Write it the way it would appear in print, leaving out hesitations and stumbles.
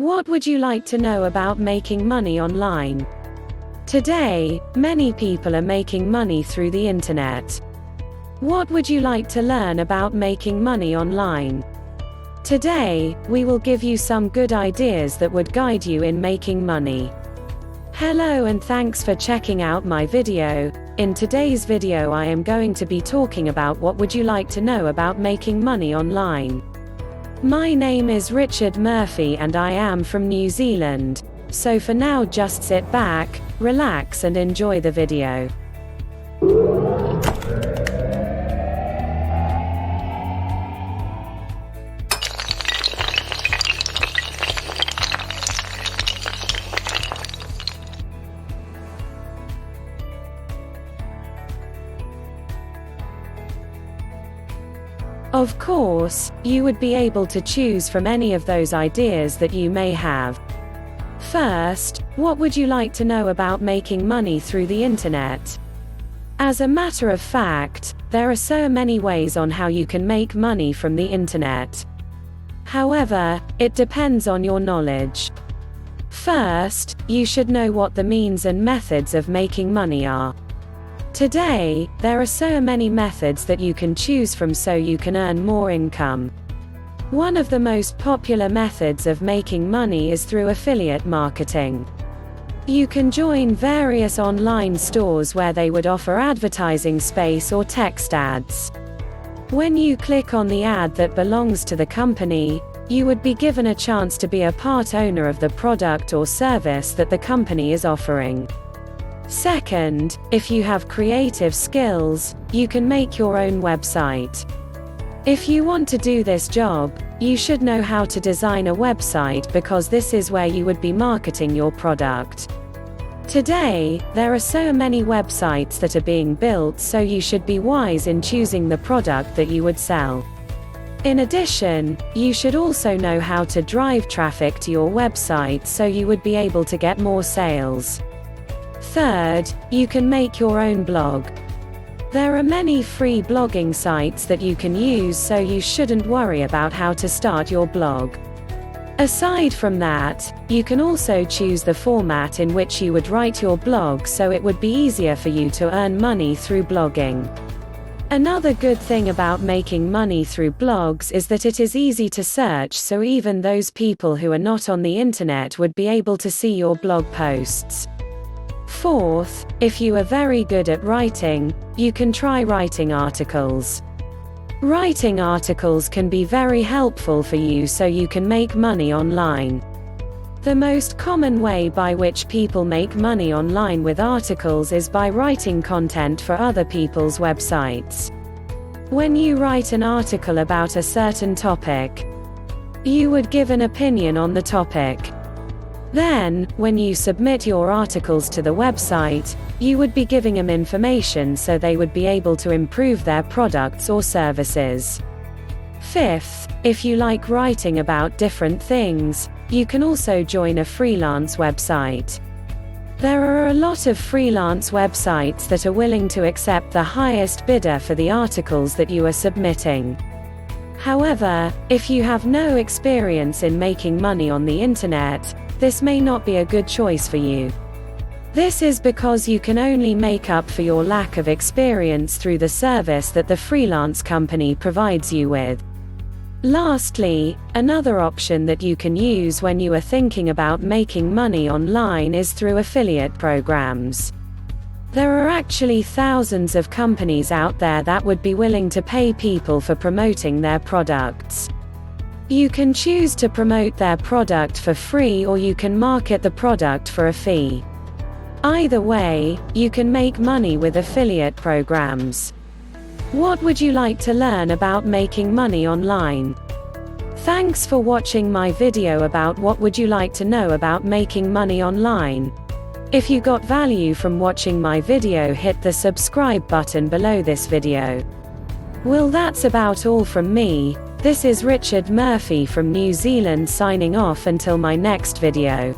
What would you like to know about making money online? Today, many people are making money through the internet. What would you like to learn about making money online? Today, we will give you some good ideas that would guide you in making money. Hello and thanks for checking out my video. In today's video I am going to be talking about what would you like to know about making money online. My name is Richard Murphy and I am from New Zealand. So for now just sit back, relax and enjoy the video. Of course, you would be able to choose from any of those ideas that you may have. First, what would you like to know about making money through the internet? As a matter of fact, there are so many ways on how you can make money from the internet. However, it depends on your knowledge. First, you should know what the means and methods of making money are. Today, there are so many methods that you can choose from so you can earn more income. One of the most popular methods of making money is through affiliate marketing. You can join various online stores where they would offer advertising space or text ads. When you click on the ad that belongs to the company, you would be given a chance to be a part owner of the product or service that the company is offering. Second, if you have creative skills, you can make your own website. If you want to do this job, you should know how to design a website because this is where you would be marketing your product. Today, there are so many websites that are being built, so you should be wise in choosing the product that you would sell. In addition, you should also know how to drive traffic to your website so you would be able to get more sales. Third, you can make your own blog. There are many free blogging sites that you can use, so you shouldn't worry about how to start your blog. Aside from that, you can also choose the format in which you would write your blog so it would be easier for you to earn money through blogging. Another good thing about making money through blogs is that it is easy to search, so even those people who are not on the internet would be able to see your blog posts. Fourth, if you are very good at writing, you can try writing articles. Writing articles can be very helpful for you so you can make money online. The most common way by which people make money online with articles is by writing content for other people's websites. When you write an article about a certain topic, you would give an opinion on the topic. Then, when you submit your articles to the website, you would be giving them information so they would be able to improve their products or services. Fifth, if you like writing about different things, you can also join a freelance website. There are a lot of freelance websites that are willing to accept the highest bidder for the articles that you are submitting. However, if you have no experience in making money on the internet, this may not be a good choice for you. This is because you can only make up for your lack of experience through the service that the freelance company provides you with. Lastly, another option that you can use when you are thinking about making money online is through affiliate programs. There are actually thousands of companies out there that would be willing to pay people for promoting their products. You can choose to promote their product for free or you can market the product for a fee. Either way, you can make money with affiliate programs. What would you like to learn about making money online? Thanks for watching my video about what would you like to know about making money online. If you got value from watching my video, hit the subscribe button below this video. Well, that's about all from me. This is Richard Murphy from New Zealand signing off until my next video.